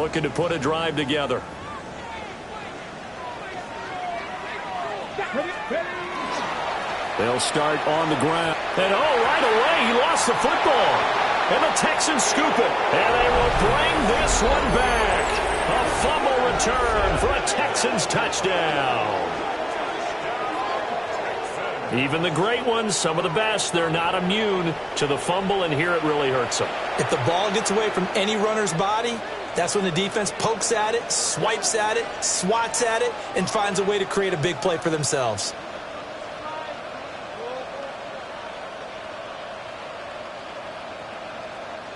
looking to put a drive together. They'll start on the ground. And right away, he lost the football. And the Texans scoop it. And they will bring this one back. A fumble return for a Texans touchdown. Even the great ones, some of the best, they're not immune to the fumble, and here it really hurts them. If the ball gets away from any runner's body, that's when the defense pokes at it, swipes at it, swats at it, and finds a way to create a big play for themselves.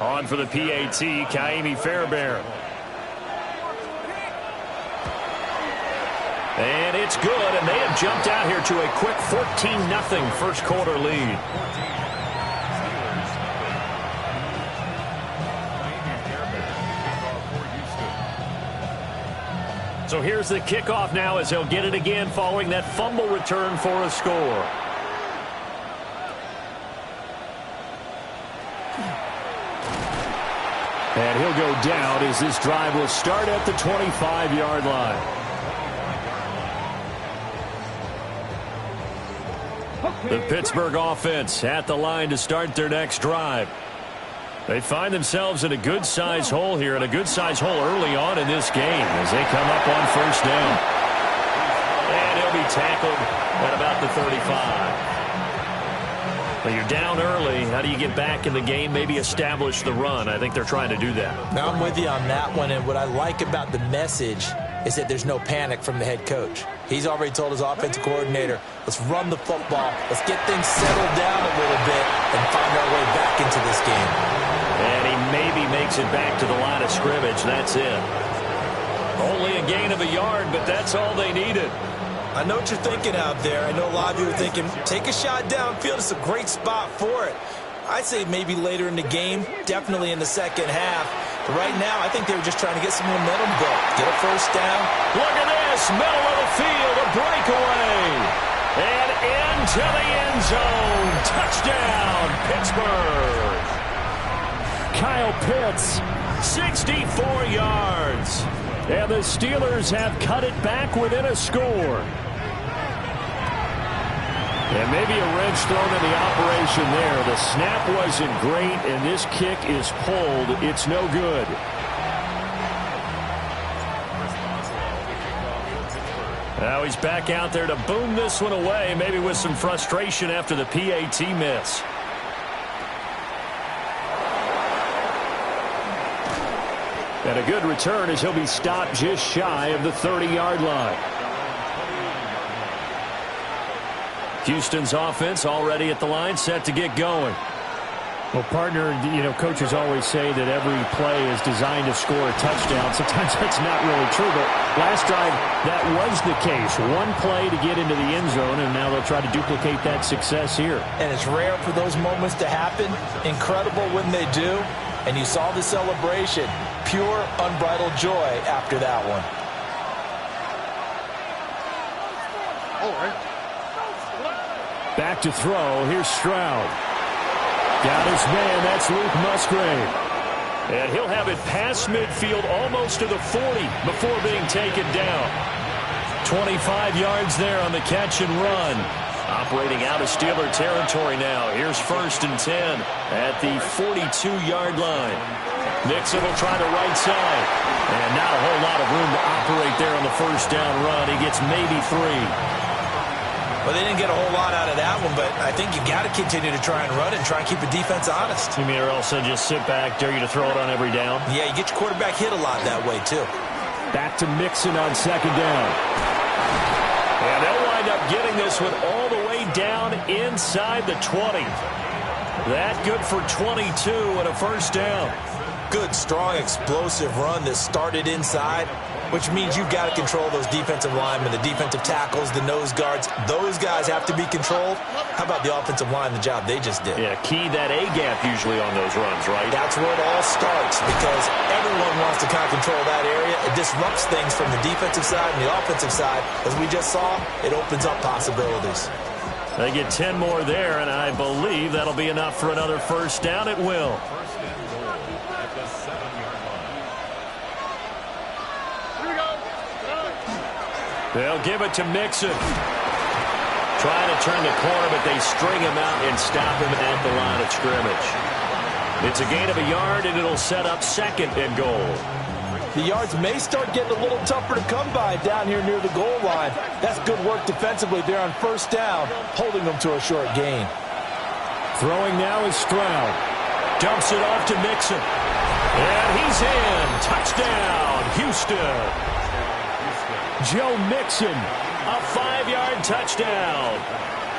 On for the PAT, Kaimi Fairbairn. And it's good, and they have jumped out here to a quick 14-0 first quarter lead. So here's the kickoff now as he'll get it again following that fumble return for a score. And he'll go down as this drive will start at the 25-yard line. The Pittsburgh offense at the line to start their next drive. They find themselves in a good-sized hole here, and a good-sized hole early on in this game as they come up on first down. And he'll be tackled at about the 35. When you're down early, how do you get back in the game, maybe establish the run? I think they're trying to do that. Now I'm with you on that one, and what I like about the message is that there's no panic from the head coach. He's already told his offensive coordinator, let's run the football, let's get things settled down a little bit and find our way back into this game. And he maybe makes it back to the line of scrimmage. That's it. Only a gain of a yard, but that's all they needed. I know what you're thinking out there. I know a lot of you are thinking, take a shot downfield. It's a great spot for it. I'd say maybe later in the game, definitely in the second half. But right now, I think they were just trying to get some momentum going. Get a first down. Look at this. Middle of the field, a breakaway. And into the end zone. Touchdown, Pittsburgh. Kyle Pitts, 64 yards. And the Steelers have cut it back within a score. And maybe a wrench thrown in the operation there. The snap wasn't great, and this kick is pulled. It's no good. Now he's back out there to boom this one away, maybe with some frustration after the PAT miss. And a good return as he'll be stopped just shy of the 30-yard line. Houston's offense already at the line, set to get going. Well, partner, coaches always say that every play is designed to score a touchdown. Sometimes that's not really true, but last drive, that was the case. One play to get into the end zone, and now they'll try to duplicate that success here. And it's rare for those moments to happen. Incredible when they do. And you saw the celebration. Pure, unbridled joy after that one. All right. Back to throw. Here's Stroud. Got his man. That's Luke Musgrave. And he'll have it past midfield almost to the 40 before being taken down. 25 yards there on the catch and run. Operating out of Steeler territory now. Here's 1st and 10 at the 42-yard line. Nixon will try the right side. And not a whole lot of room to operate there on the first down run. He gets maybe 3. Well, they didn't get a whole lot out of that one, but I think you got to continue to try and run it and try and keep the defense honest. You mean, or else they'll just sit back, dare you to throw it on every down? Yeah, you get your quarterback hit a lot that way, too. Back to Mixon on 2nd down. And they'll wind up getting this one all the way down inside the 20. That good for 22 and a first down. Good, strong, explosive run that started inside, which means you've got to control those defensive linemen, the defensive tackles, the nose guards. Those guys have to be controlled. How about the offensive line, the job they just did? Yeah, key that A-gap usually on those runs, right? That's where it all starts because everyone wants to kind of control that area. It disrupts things from the defensive side and the offensive side. As we just saw, it opens up possibilities. They get 10 more there, and I believe that'll be enough for another first down. It will. They'll give it to Mixon. Trying to turn the corner, but they string him out and stop him at the line of scrimmage. It's a gain of a yard, and it'll set up 2nd and goal. The yards may start getting a little tougher to come by down here near the goal line. That's good work defensively there on 1st down, holding them to a short gain. Throwing now is Stroud. Dumps it off to Mixon. And he's in. Touchdown, Houston. Joe Mixon, a 5-yard touchdown.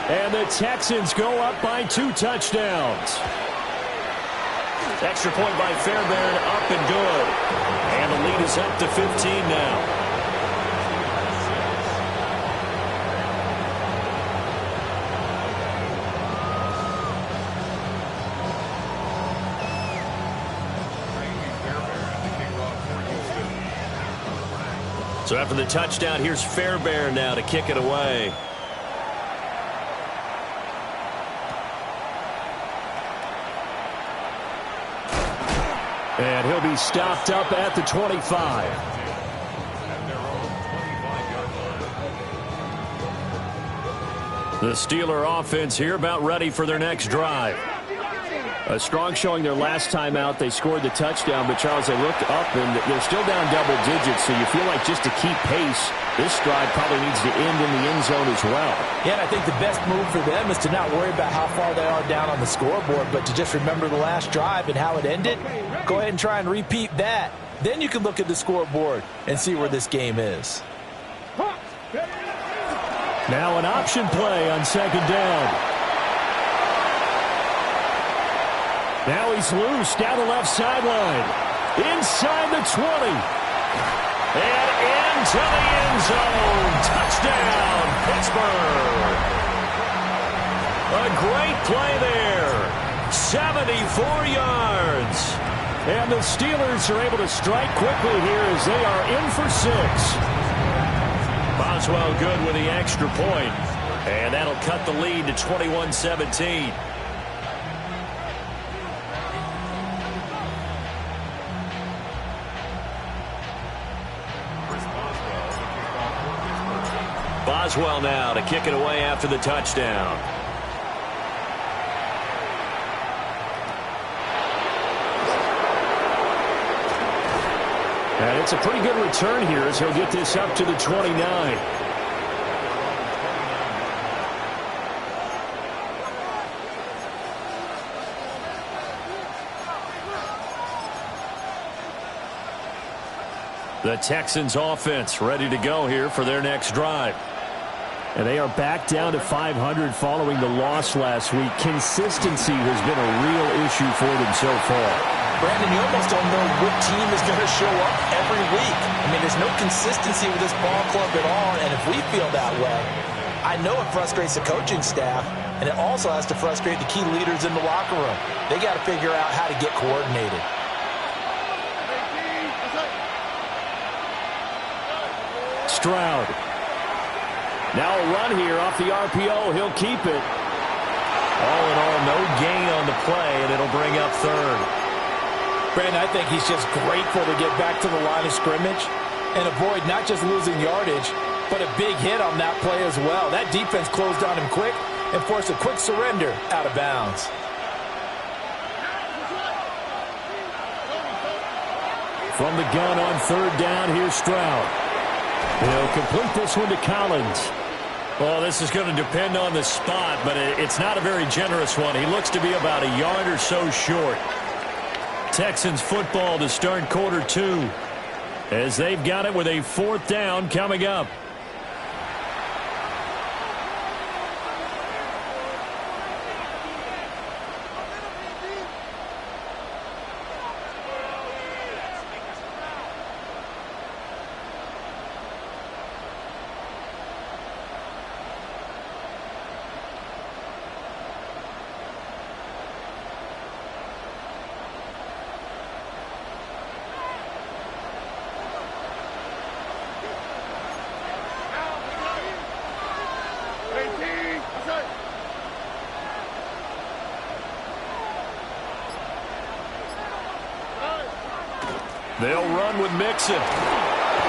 And the Texans go up by 2 touchdowns. Extra point by Fairbairn, up and good. And the lead is up to 15 now. So after the touchdown, here's Fairbairn now to kick it away. And he'll be stopped up at the 25. The Steeler offense here about ready for their next drive. A strong showing their last time out. They scored the touchdown, but Charles, they looked up and they're still down double digits, so you feel like just to keep pace, this drive probably needs to end in the end zone as well. Yeah, and I think the best move for them is to not worry about how far they are down on the scoreboard, but to just remember the last drive and how it ended. Go ahead and try and repeat that. Then you can look at the scoreboard and see where this game is. Now an option play on 2nd down. Now he's loose down the left sideline. Inside the 20. And into the end zone. Touchdown, Pittsburgh. A great play there. 74 yards. And the Steelers are able to strike quickly here as they are in for 6. Boswell good with the extra point. And that'll cut the lead to 21-17. Boswell now to kick it away after the touchdown. And it's a pretty good return here as he'll get this up to the 29. The Texans offense ready to go here for their next drive. And they are back down to 500 following the loss last week. Consistency has been a real issue for them so far. Brandon, you almost don't know what team is going to show up every week. I mean, there's no consistency with this ball club at all, and if we feel that way, I know it frustrates the coaching staff, and it also has to frustrate the key leaders in the locker room. They got to figure out how to get coordinated. Stroud. Now a run here off the RPO. He'll keep it. All in all, no gain on the play, and it'll bring up 3rd. Brandon, I think he's just grateful to get back to the line of scrimmage and avoid not just losing yardage, but a big hit on that play as well. That defense closed on him quick and forced a quick surrender out of bounds. From the gun on 3rd down, here's Stroud. He'll complete this one to Collins. Well, this is going to depend on the spot, but it's not a very generous one. He looks to be about a yard or so short. Texans football to start quarter 2 as they've got it with a 4th down coming up. They'll run with Mixon.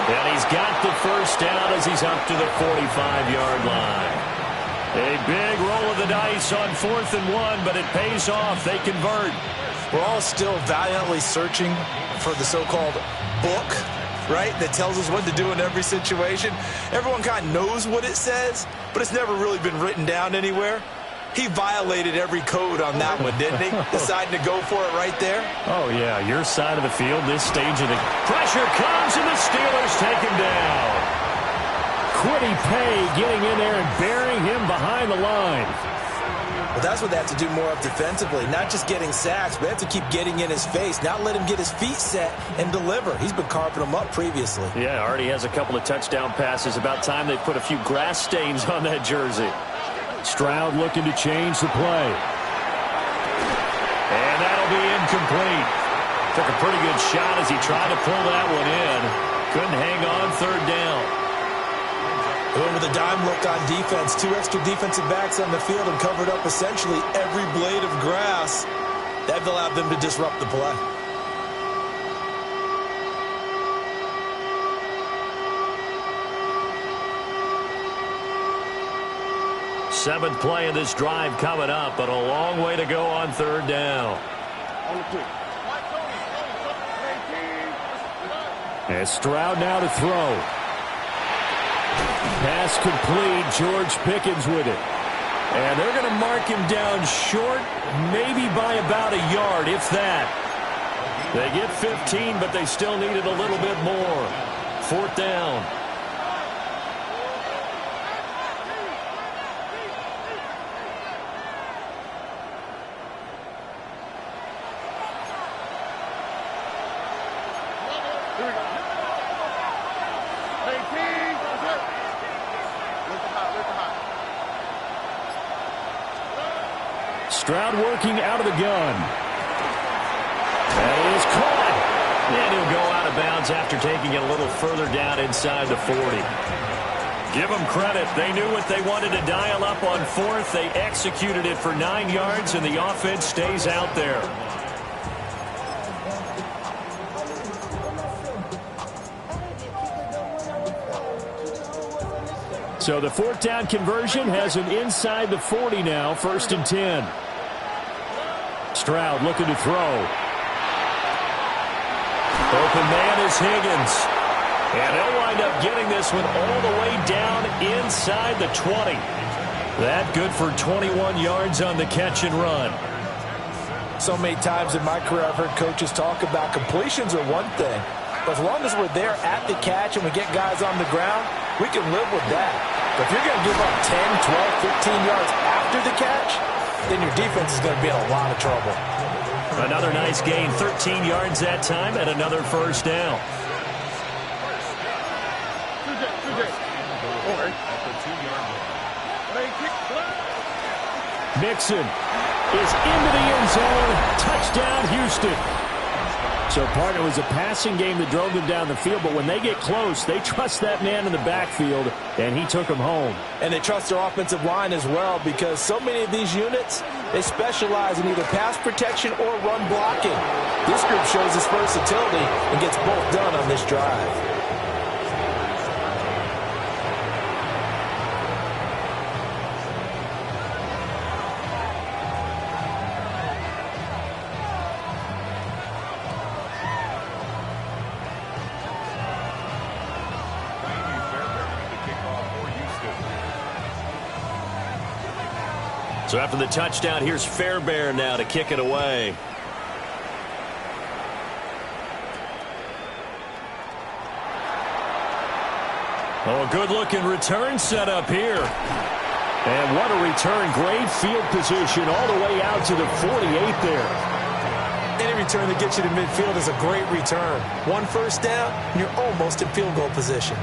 And he's got the first down as he's up to the 45-yard line. A big roll of the dice on 4th and 1, but it pays off. They convert. We're all still valiantly searching for the so-called book, right, that tells us what to do in every situation. Everyone kind of knows what it says, but it's never really been written down anywhere. He violated every code on that one, didn't he? Deciding to go for it right there. Oh, yeah, your side of the field, this stage of the pressure comes, and the Steelers take him down. Quiddy Pay getting in there and burying him behind the line. Well, that's what they have to do more of defensively, not just getting sacks, but they have to keep getting in his face, not let him get his feet set and deliver. He's been carving them up previously. Yeah, already has a couple of touchdown passes. About time they put a few grass stains on that jersey. Stroud looking to change the play. And that'll be incomplete. Took a pretty good shot as he tried to pull that one in. Couldn't hang on 3rd down. Going with a dime look on defense. 2 extra defensive backs on the field and covered up essentially every blade of grass. That allowed them to disrupt the play. Seventh play of this drive coming up, but a long way to go on 3rd down. And Stroud now to throw. Pass complete. George Pickens with it. And they're going to mark him down short, maybe by about a yard, if that. They get 15, but they still needed a little bit more. 4th down. Stroud working out of the gun. That is caught. And he'll go out of bounds after taking it a little further down inside the 40. Give them credit. They knew what they wanted to dial up on 4th. They executed it for 9 yards, and the offense stays out there. So the 4th down conversion has him inside the 40 now, 1st and 10. Stroud looking to throw. Open man is Higgins. And they'll wind up getting this one all the way down inside the 20. That good for 21 yards on the catch and run. So many times in my career I've heard coaches talk about completions are one thing. But as long as we're there at the catch and we get guys on the ground, we can live with that. But if you're going to give up 10, 12, 15 yards after the catch, then your defense is going to be in a lot of trouble. Another nice gain, 13 yards that time, and another 1st down. Mixon is into the end zone. Touchdown, Houston. So, partner, it was a passing game that drove them down the field, but when they get close, they trust that man in the backfield, and he took them home. And they trust their offensive line as well, because so many of these units, they specialize in either pass protection or run blocking. This group shows its versatility and gets both done on this drive. So after the touchdown, here's Fairbairn now to kick it away. Oh, a good-looking return set up here. And what a return. Great field position all the way out to the 48 there. Any return that gets you to midfield is a great return. 1 first down, and you're almost in field goal position.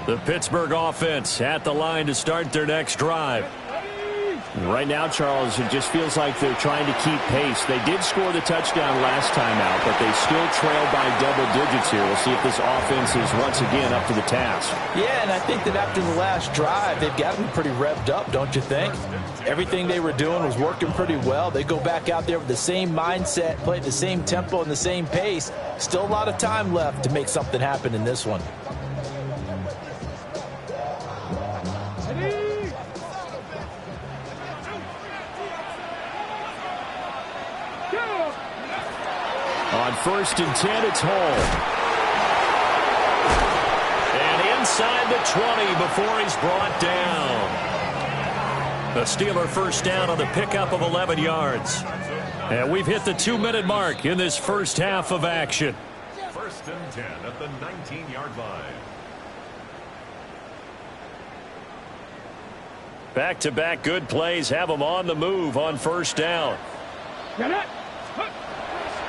The Pittsburgh offense at the line to start their next drive. Right now, Charles, it just feels like they're trying to keep pace. They did score the touchdown last time out, but they still trail by double digits here. We'll see if this offense is once again up to the task. Yeah, and I think that after the last drive, they've got to be pretty revved up, don't you think? Everything they were doing was working pretty well. They go back out there with the same mindset, play at the same tempo and the same pace. Still a lot of time left to make something happen in this one. On 1st and 10, it's Hall. And inside the 20 before he's brought down. The Steeler first down on the pickup of 11 yards. And we've hit the 2-minute mark in this first half of action. 1st and 10 at the 19-yard line. Back-to-back good plays have them on the move on first down.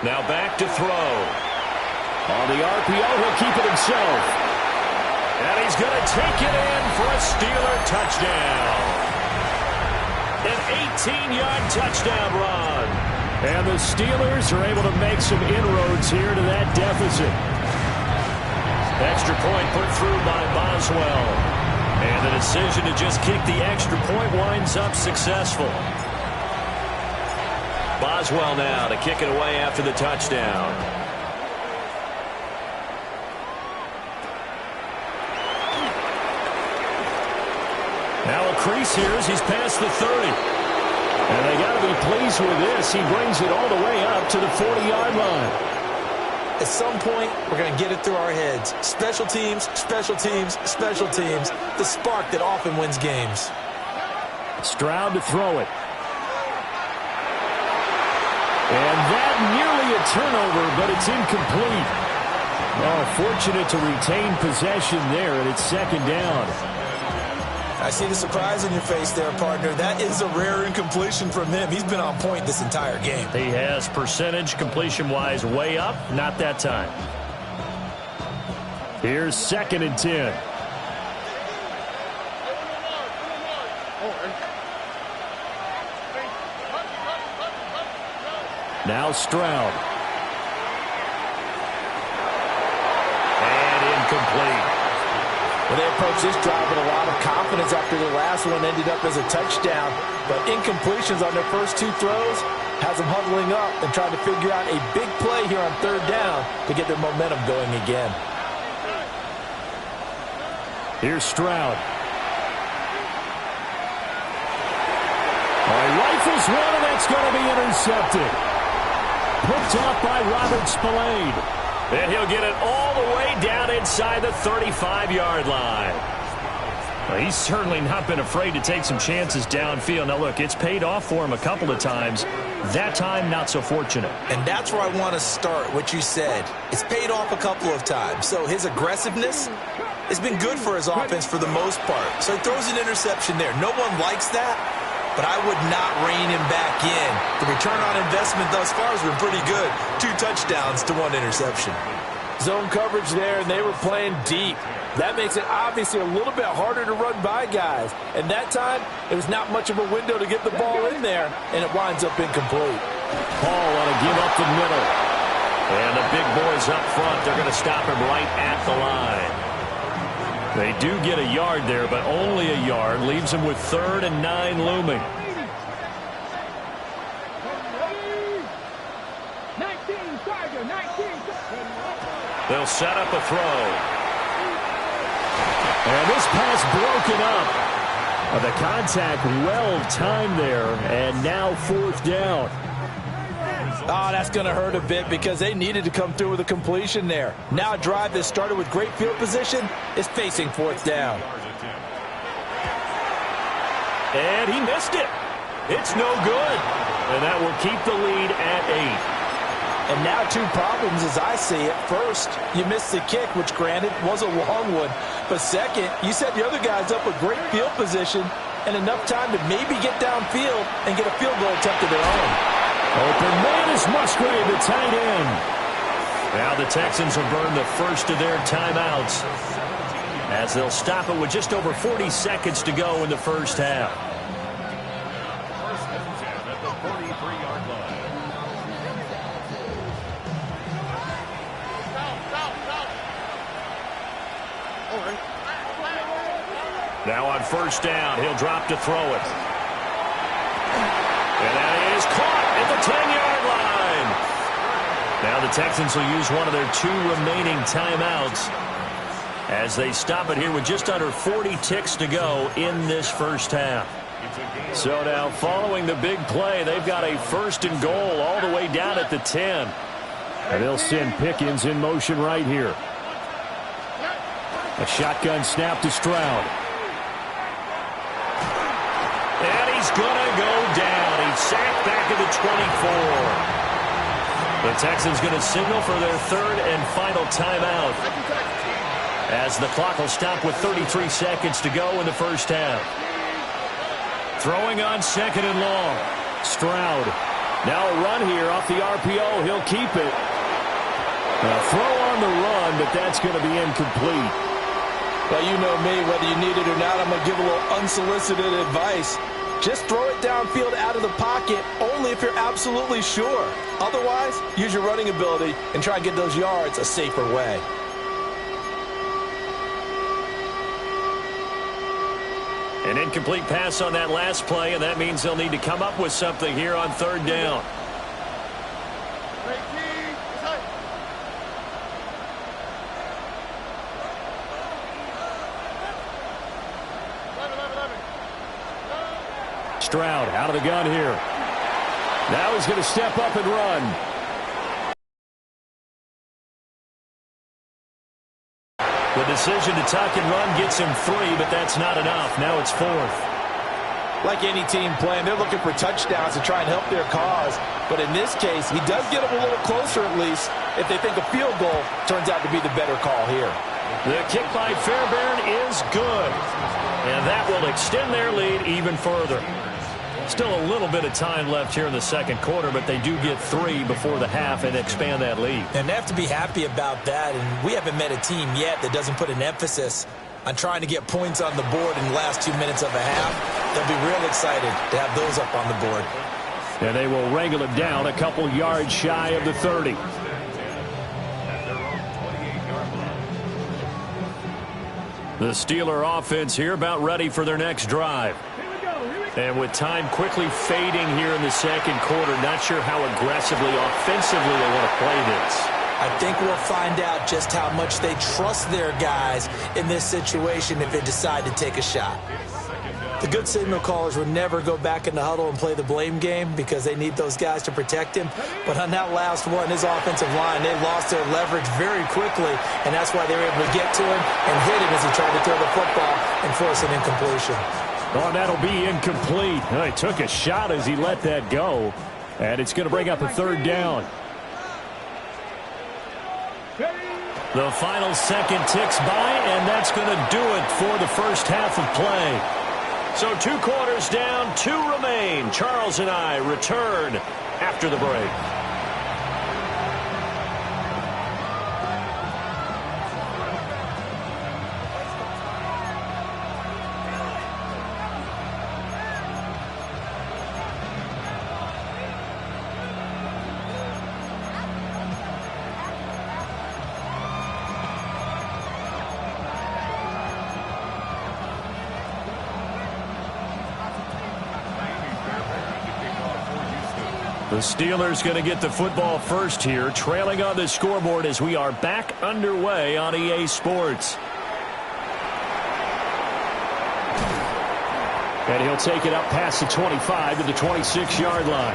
Now back to throw. On the RPO, he'll keep it himself. And he's going to take it in for a Steeler touchdown. An 18-yard touchdown run. And the Steelers are able to make some inroads here to that deficit. Extra point put through by Boswell. And the decision to just kick the extra point winds up successful. Boswell now to kick it away after the touchdown. Now a crease here as he's past the 30. And they got to be pleased with this. He brings it all the way up to the 40-yard line. At some point, we're going to get it through our heads. Special teams, special teams, special teams. The spark that often wins games. Stroud to throw it. And that nearly a turnover, but it's incomplete. Oh, fortunate to retain possession there, and it's 2nd down. I see the surprise on your face there, partner. That is a rare incompletion from him. He's been on point this entire game. He has percentage completion-wise way up. Not that time. Here's 2nd and 10. Now Stroud. And incomplete. Well, they approach this drive with a lot of confidence after the last one ended up as a touchdown. But incompletions on their first 2 throws has them huddling up and trying to figure out a big play here on 3rd down to get their momentum going again. Here's Stroud. Rifles one, and that's going to be intercepted. Picked off by Robert Spillane. And he'll get it all the way down inside the 35-yard line. Well, he's certainly not been afraid to take some chances downfield. Now, look, it's paid off for him a couple of times. That time, not so fortunate. And that's where I want to start, what you said. It's paid off a couple of times. So his aggressiveness has been good for his offense for the most part. So he throws an interception there. No one likes that, but I would not rein him back in. The return on investment thus far has been pretty good. 2 touchdowns to 1 interception. Zone coverage there, and they were playing deep. That makes it obviously a little bit harder to run by guys. And that time, it was not much of a window to get the ball in there, and it winds up incomplete. Paul on a give up the middle. And the big boys up front, they're going to stop him right at the line. They do get a yard there, but only a yard. Leaves him with 3rd and 9 looming. 19, Tiger, 19. They'll set up a throw. And this pass broken up. The contact well timed there, and now 4th down. Oh, that's going to hurt a bit because they needed to come through with a completion there. Now a drive that started with great field position is facing 4th down. And he missed it. It's no good. And that will keep the lead at 8. And now 2 problems as I see it. First, you missed the kick, which granted was a long one. But second, you set the other guys up with great field position and enough time to maybe get downfield and get a field goal attempt of their own. Open man is Musgrave, the tight end. Now the Texans will burn the first of their timeouts as they'll stop it with just over 40 seconds to go in the first half. 3-yard line. Now on first down, he'll drop to throw it. And that is caught at the 10-yard line. Now the Texans will use one of their 2 remaining timeouts as they stop it here with just under 40 ticks to go in this first half. So now following the big play, they've got a 1st and goal all the way down at the 10. And they'll send Pickens in motion right here. A shotgun snap to Stroud. And he's going to go down. He's sacked back at the 24. The Texans going to signal for their 3rd and final timeout, as the clock will stop with 33 seconds to go in the first half. Throwing on 2nd and long. Stroud. Now a run here off the RPO. He'll keep it. A throw on the run, but that's going to be incomplete. Well, you know me, whether you need it or not, I'm going to give a little unsolicited advice. Just throw it downfield out of the pocket only if you're absolutely sure. Otherwise, use your running ability and try and get those yards a safer way. An incomplete pass on that last play, and that means they'll need to come up with something here on 3rd down. Stroud out of the gun here. Now he's going to step up and run. The decision to tuck and run gets him 3, but that's not enough. Now it's 4th. Like any team playing, they're looking for touchdowns to try and help their cause. But in this case, he does get them a little closer at least if they think a field goal turns out to be the better call here. The kick by Fairbairn is good, and that will extend their lead even further. Still a little bit of time left here in the 2nd quarter, but they do get 3 before the half and expand that lead. And they have to be happy about that, and we haven't met a team yet that doesn't put an emphasis on trying to get points on the board in the last 2 minutes of a half. They'll be real excited to have those up on the board. And they will wrangle it down a couple yards shy of the 30. The Steeler offense here about ready for their next drive. And with time quickly fading here in the 2nd quarter, not sure how aggressively, offensively they want to play this. I think we'll find out just how much they trust their guys in this situation if they decide to take a shot. The good signal callers would never go back in the huddle and play the blame game because they need those guys to protect him. But on that last one, his offensive line, they lost their leverage very quickly, and that's why they were able to get to him and hit him as he tried to throw the football and force an incompletion. Oh, that'll be incomplete. He took a shot as he let that go, and it's going to bring up a 3rd down. The final second ticks by, and that's going to do it for the first half of play. So 2 quarters down, 2 remain. Charles and I return after the break. The Steelers going to get the football first here, trailing on the scoreboard as we are back underway on EA Sports. And he'll take it up past the 25 to the 26-yard line.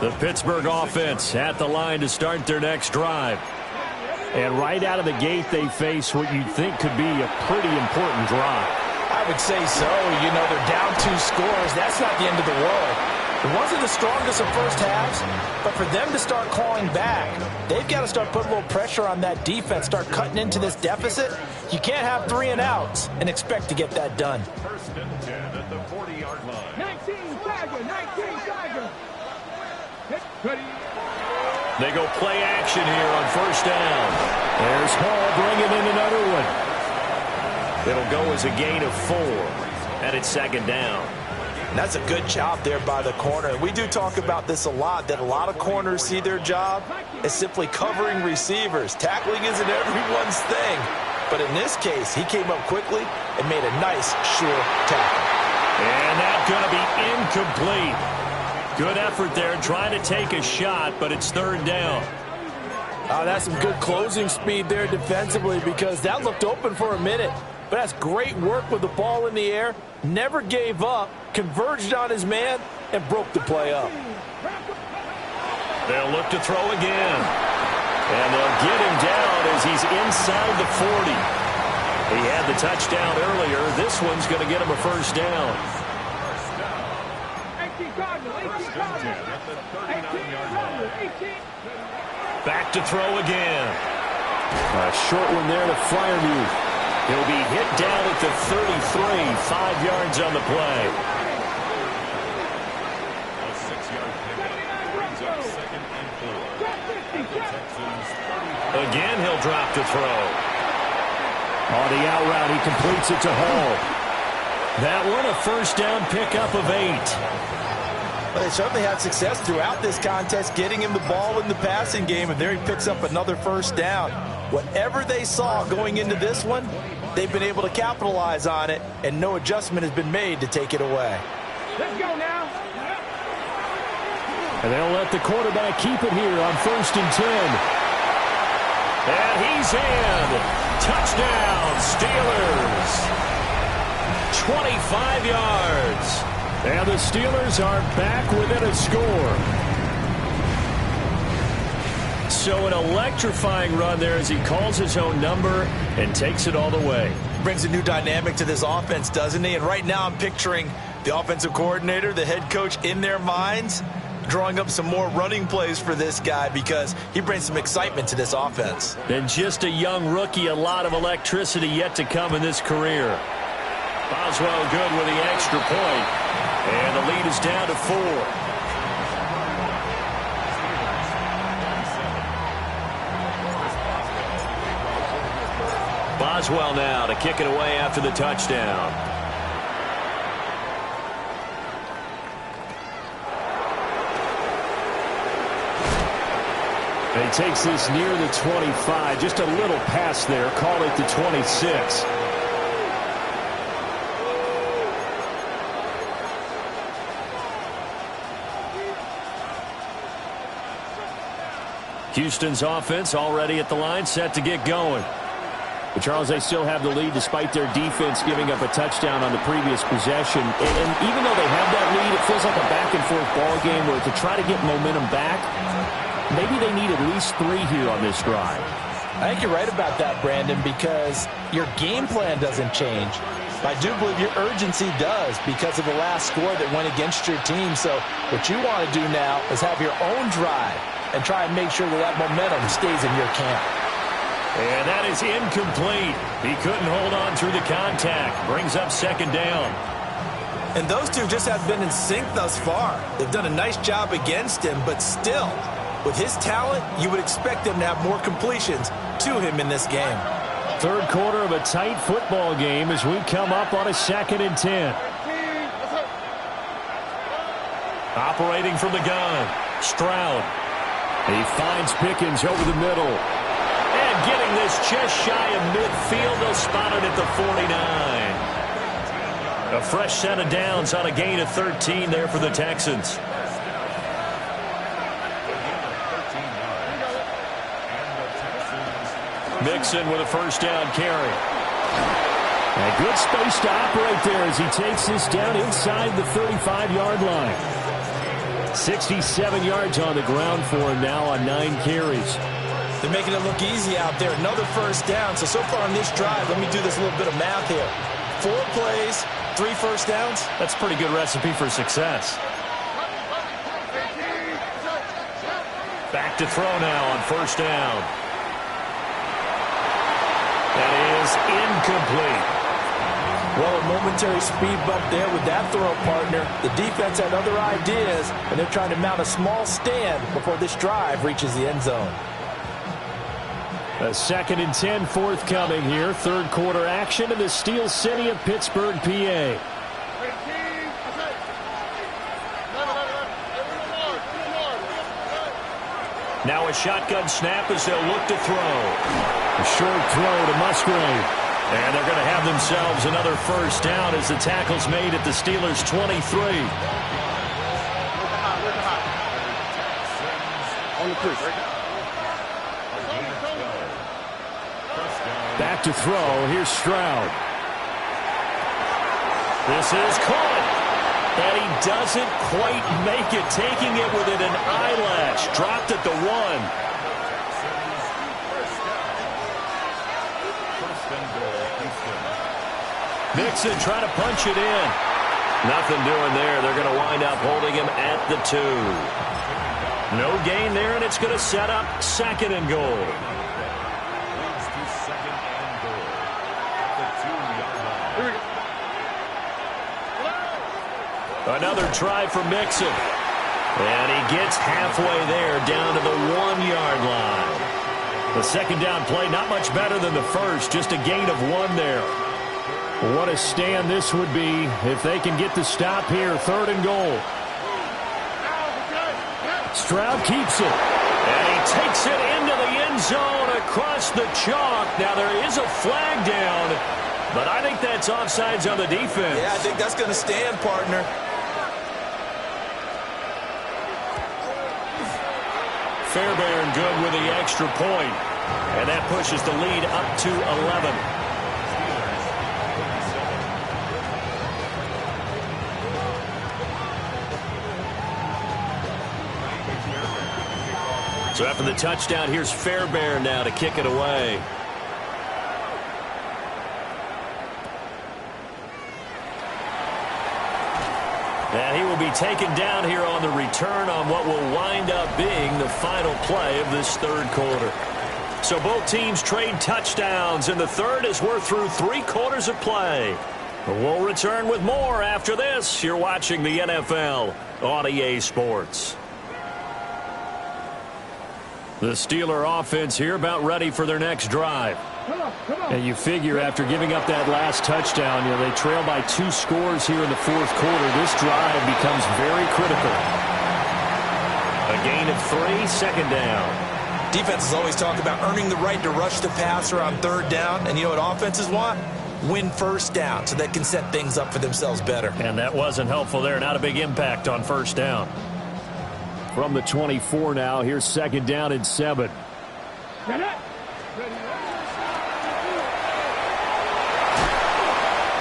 The Pittsburgh offense at the line to start their next drive. And right out of the gate, they face what you'd think could be a pretty important drive. I would say so. You know, they're down 2 scores. That's not the end of the world. It wasn't the strongest of first halves, but for them to start clawing back, they've got to start putting a little pressure on that defense, start cutting into this deficit. You can't have 3 and outs and expect to get that done. 1st and 10 at the 40-yard line. 19 Tiger, 19 Tiger. Ready. They go play action here on first down. There's Hall bringing in another one. It'll go as a gain of 4. And it's second down. That's a good job there by the corner. We do talk about this a lot, that a lot of corners see their job as simply covering receivers. Tackling isn't everyone's thing. But in this case, he came up quickly and made a nice, sure tackle. And that's going to be incomplete. Good effort there trying to take a shot, but it's third down. That's some good closing speed there defensively, because that looked open for a minute. But that's great work with the ball in the air. Never gave up, converged on his man, and broke the play up. They'll look to throw again. And they'll get him down as he's inside the 40. He had the touchdown earlier. This one's going to get him a first down. Back to throw again. A short one there to Fryermuth. He'll be hit down at the 33, 5 yards on the play. A 6-yard pickup brings up second and 4. At the Texans' 30. Again, he'll drop to throw. On the out route, he completes it to Hall. That one, a first down pickup of 8. Well, they certainly had success throughout this contest, getting him the ball in the passing game, and there he picks up another first down. Whatever they saw going into this one, they've been able to capitalize on it, and no adjustment has been made to take it away. Let's go now. And they'll let the quarterback keep it here on 1st and 10. And he's in. Touchdown, Steelers. 25 yards. And the Steelers are back within a score. So an electrifying run there as he calls his own number and takes it all the way. Brings a new dynamic to this offense, doesn't he? And right now I'm picturing the offensive coordinator, the head coach in their minds, drawing up some more running plays for this guy, because he brings some excitement to this offense. And just a young rookie, a lot of electricity yet to come in this career. Boswell good with the extra point. And the lead is down to 4. Boswell now to kick it away after the touchdown. And he takes this near the 25. Just a little pass there. Call it the 26. Houston's offense already at the line, set to get going. But Charles, they still have the lead despite their defense giving up a touchdown on the previous possession. And even though they have that lead, it feels like a back-and-forth ball game where to try to get momentum back, maybe they need at least 3 here on this drive. I think you're right about that, Brandon, because your game plan doesn't change. I do believe your urgency does because of the last score that went against your team. So what you want to do now is have your own drive and try and make sure that that momentum stays in your camp. And that is incomplete. He couldn't hold on through the contact. Brings up second down. And those two just have been in sync thus far. They've done a nice job against him, but still, with his talent, you would expect them to have more completions to him in this game. Third quarter of a tight football game as we come up on a 2nd and 10. Operating from the gun, Stroud. He finds Pickens over the middle. And getting this just shy of midfield, they'll spot it at the 49. A fresh set of downs on a gain of 13 there for the Texans. Mixon with a first down carry. A good space to operate there as he takes this down inside the 35-yard line. 67 yards on the ground for him now on 9 carries. They're making it look easy out there. Another first down. So far on this drive, let me do this little bit of math here. 4 plays, 3 first downs. That's a pretty good recipe for success. Back to throw now on first down. That is incomplete. Well, a momentary speed bump there with that throw, partner. The defense had other ideas, and they're trying to mount a small stand before this drive reaches the end zone. A 2nd and 10 forthcoming here. Third quarter action in the Steel City of Pittsburgh, PA. Now a shotgun snap as they'll look to throw. A short throw to Musgrave. And they're going to have themselves another first down as the tackle's made at the Steelers' 23. Back to throw. Here's Stroud. This is caught. And he doesn't quite make it, taking it within an eyelash. Dropped at the 1. Mixon trying to punch it in. Nothing doing there. They're going to wind up holding him at the 2. No gain there, and it's going to set up 2nd and goal. Another try for Mixon. And he gets halfway there down to the 1-yard line. The second down play not much better than the first, just a gain of 1 there. What a stand this would be if they can get the stop here. 3rd and goal. Stroud keeps it. And he takes it into the end zone across the chalk. Now there is a flag down, but I think that's offsides on the defense. Yeah, I think that's going to stand, partner. Fairbairn good with the extra point. And that pushes the lead up to 11. So after the touchdown, here's Fairbairn now to kick it away. And he will be taken down here on the return on what will wind up being the final play of this 3rd quarter. So both teams trade touchdowns in the 3rd as we're through 3 quarters of play. We'll return with more after this. You're watching the NFL on EA Sports. The Steeler offense here about ready for their next drive. And you figure after giving up that last touchdown, they trail by 2 scores here in the 4th quarter. This drive becomes very critical. A gain of 3, 2nd down. Defenses always talk about earning the right to rush the passer on 3rd down. And you know what offenses want? Win 1st down so they can set things up for themselves better. And that wasn't helpful there. Not a big impact on 1st down. From the 24 now, here's 2nd down and 7.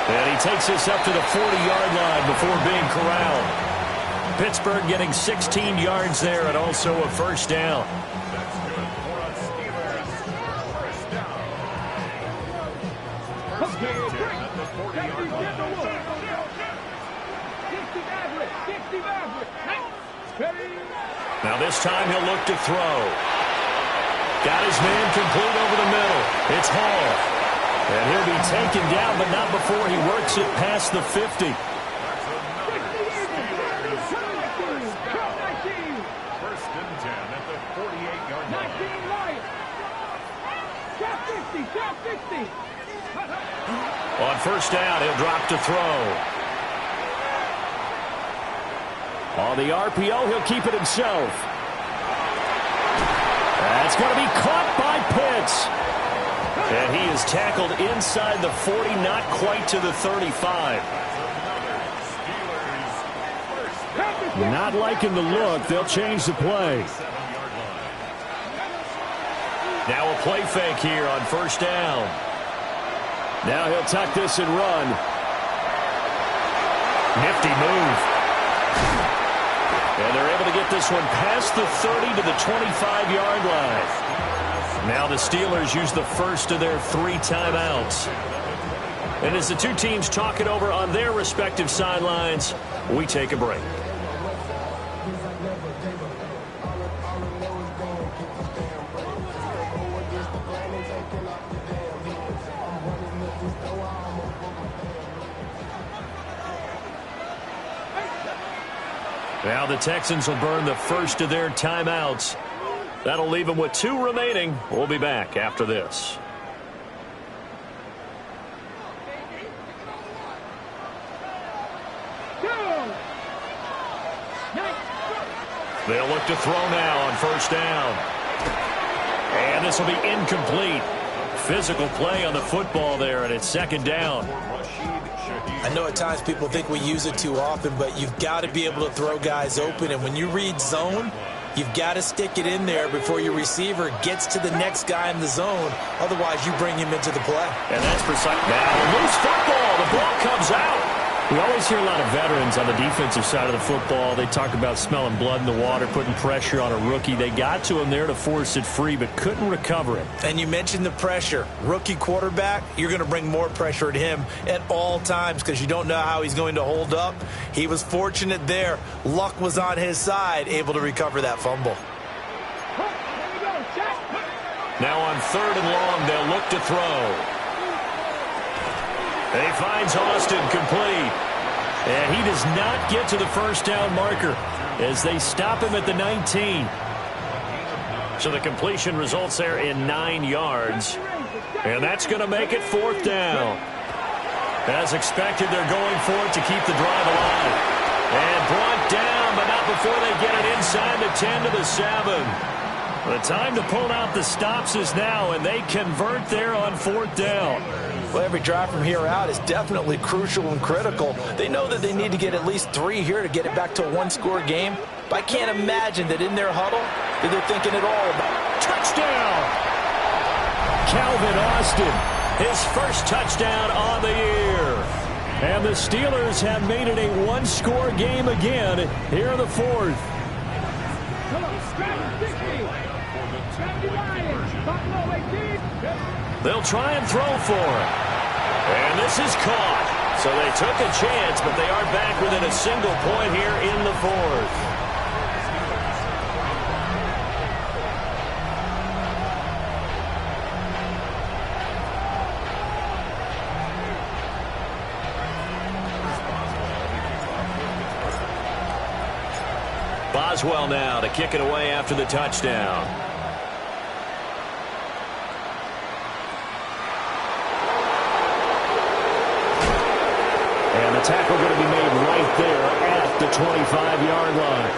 And he takes this up to the 40-yard line before being corralled. Pittsburgh getting 16 yards there and also a 1st down. Now this time he'll look to throw. Got his man complete over the middle. It's Hall. And he'll be taken down, but not before he works it past the 50. On 1st down, he'll drop to throw. On the RPO, he'll keep it himself. That's going to be caught by Pitts. And he is tackled inside the 40, not quite to the 35. Not liking the look. They'll change the play. Now a play fake here on 1st down. Now he'll tuck this and run. Nifty move. And they're able to get this one past the 30 to the 25-yard line. Now the Steelers use the 1st of their 3 timeouts. And as the 2 teams talk it over on their respective sidelines, we take a break. Now the Texans will burn the 1st of their timeouts. That'll leave them with 2 remaining. We'll be back after this. They'll look to throw now on first down. And this will be incomplete. Physical play on the football there, and it's second down. I know at times people think we use it too often, but you've got to be able to throw guys open. And when you read zone, you've got to stick it in there before your receiver gets to the next guy in the zone. Otherwise, you bring him into the play. And that's precise. Now, loose football. The ball comes out. We always hear a lot of veterans on the defensive side of the football. They talk about smelling blood in the water, putting pressure on a rookie. They got to him there to force it free, but couldn't recover it. And you mentioned the pressure. Rookie quarterback, you're going to bring more pressure at him at all times because you don't know how he's going to hold up. He was fortunate there. Luck was on his side, able to recover that fumble. Now on 3rd and long, they'll look to throw. He finds Austin complete. And he does not get to the first down marker as they stop him at the 19. So the completion results there in 9 yards. And that's going to make it 4th down. As expected, they're going for it to keep the drive alive. And brought down, but not before they get it inside the 10 to the 7. The time to pull out the stops is now, and they convert there on 4th down. Well, every drive from here out is definitely crucial and critical. They know that they need to get at least 3 here to get it back to a one-score game. But I can't imagine that in their huddle that they're thinking at all about touchdown. Calvin Austin, his first touchdown on the year. And the Steelers have made it a one-score game again here in the 4th. They'll try and throw for it. And this is caught. So they took a chance, but they are back within a single point here in the 4th. Boswell now to kick it away after the touchdown. And the tackle going to be made right there at the 25-yard line.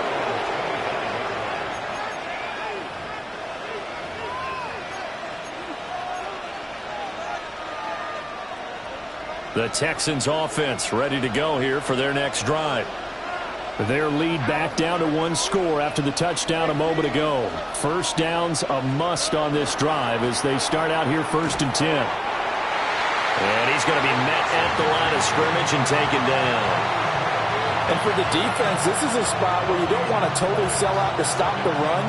The Texans offense ready to go here for their next drive. Their lead back down to 1 score after the touchdown a moment ago. First down's a must on this drive as they start out here 1st and 10. And he's going to be met at the line of scrimmage and taken down. And for the defense, this is a spot where you don't want to totally sell out to stop the run,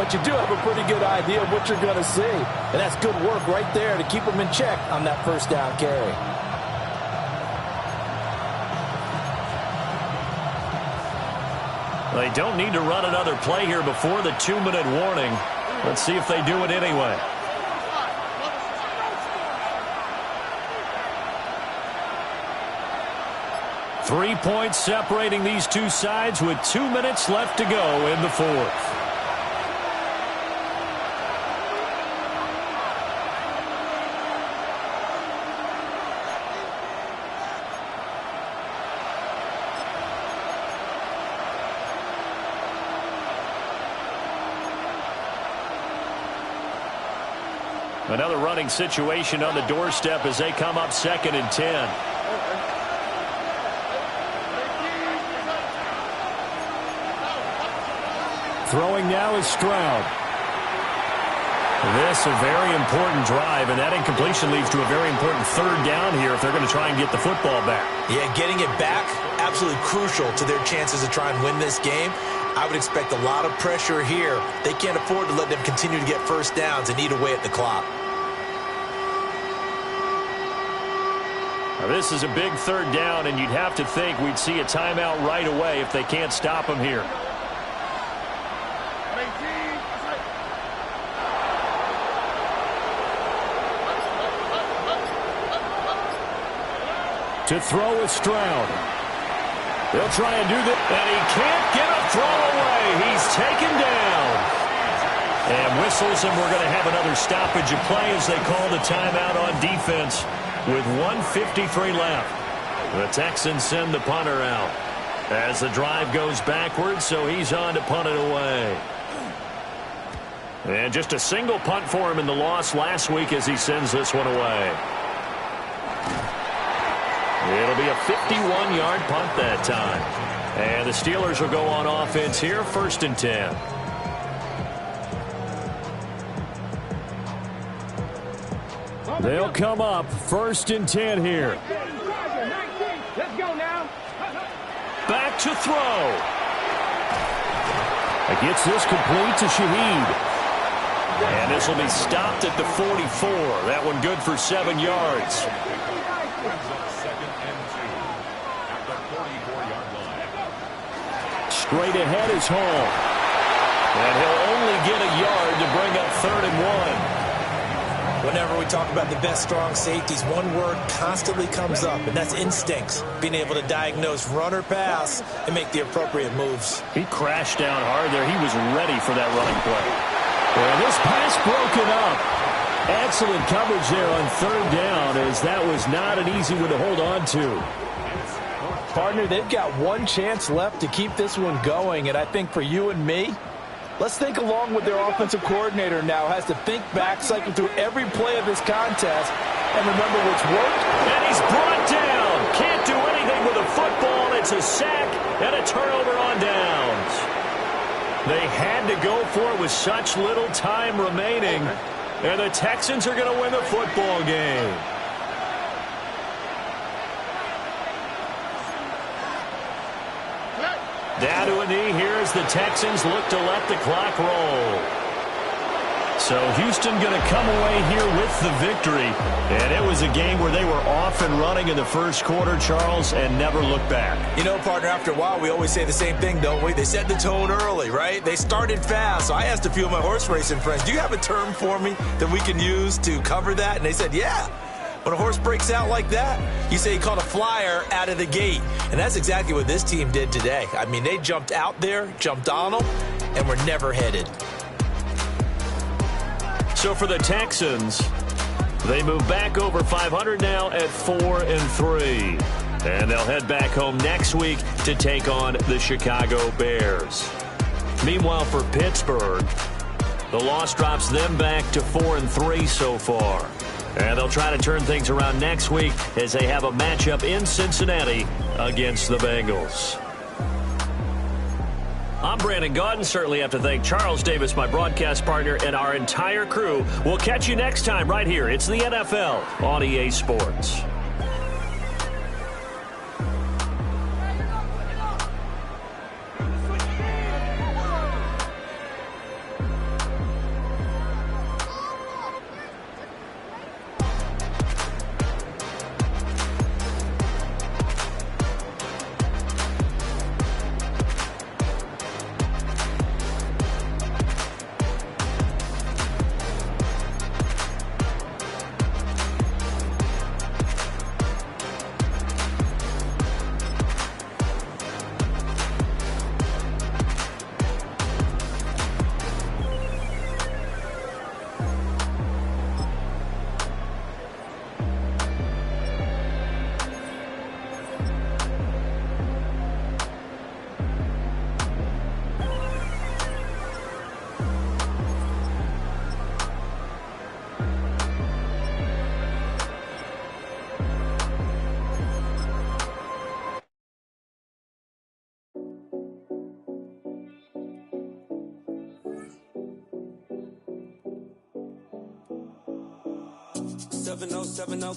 but you do have a pretty good idea of what you're going to see. And that's good work right there to keep them in check on that first down carry. They don't need to run another play here before the 2-minute warning. Let's see if they do it anyway. Three points separating these two sides with 2 minutes left to go in the 4th. Another running situation on the doorstep as they come up 2nd and 10. Throwing now is Stroud. This a very important drive, and that incompletion leads to a very important 3rd down here if they're going to try and get the football back. Yeah, getting it back, absolutely crucial to their chances to try and win this game. I would expect a lot of pressure here. They can't afford to let them continue to get first downs and eat away at the clock. Now this is a big 3rd down, and you'd have to think we'd see a timeout right away if they can't stop them here. To throw is Stroud. They'll try and do that, and he can't get a throw away. He's taken down. And whistles, and we're going to have another stoppage of play as they call the timeout on defense with 1:53 left. The Texans send the punter out. As the drive goes backwards, so he's on to punt it away. And just a single punt for him in the loss last week as he sends this one away. It'll be a 51-yard punt that time. And the Steelers will go on offense here, 1st and 10. They'll come up 1st and 10 here. Let's go now. Back to throw. It gets this complete to Shaheed. And this will be stopped at the 44. That one good for 7 yards. Straight ahead is Hall. And he'll only get a yard to bring up 3rd and 1. Whenever we talk about the best strong safeties, one word constantly comes up, and that's instincts. Being able to diagnose run or pass and make the appropriate moves. He crashed down hard there. He was ready for that running play. Well, this pass broken up. Excellent coverage there on 3rd down, as that was not an easy one to hold on to. Partner, they've got one chance left to keep this one going, and I think for you and me, let's think along with their offensive coordinator now. Has to think back, cycle through every play of this contest, and remember what's worked. And he's brought down. Can't do anything with a football. It's a sack and a turnover on downs. They had to go for it with such little time remaining, and the Texans are going to win the football game. Down to a knee here as the Texans look to let the clock roll. So Houston going to come away here with the victory. And it was a game where they were off and running in the first quarter, Charles, and never looked back. You know, partner, after a while, we always say the same thing, don't we? They set the tone early, right? They started fast. So I asked a few of my horse racing friends, do you have a term for me that we can use to cover that? And they said, yeah. When a horse breaks out like that, you say he caught a flyer out of the gate. And that's exactly what this team did today. I mean, they jumped out there, jumped on them, and were never headed. So for the Texans, they move back over 500 now at 4-3. And they'll head back home next week to take on the Chicago Bears. Meanwhile, for Pittsburgh, the loss drops them back to 4-3 so far. And they'll try to turn things around next week as they have a matchup in Cincinnati against the Bengals. I'm Brandon Gaudin. Certainly have to thank Charles Davis, my broadcast partner, and our entire crew. We'll catch you next time right here. It's the NFL on EA Sports.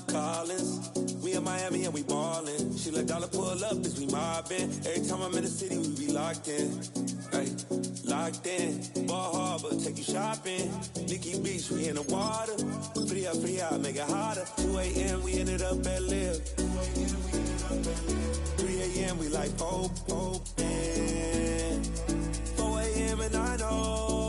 Collins. We in Miami and we ballin'. She let dollar pull up as we mobbin'. Every time I'm in the city, we be locked in. Ay, locked in. Ball Harbor, take you shopping. Nikki Beach, we in the water. Free up, make it hotter. 2 a.m. we ended up at Live. 3 a.m. we like hope, and 4 a.m. and I know.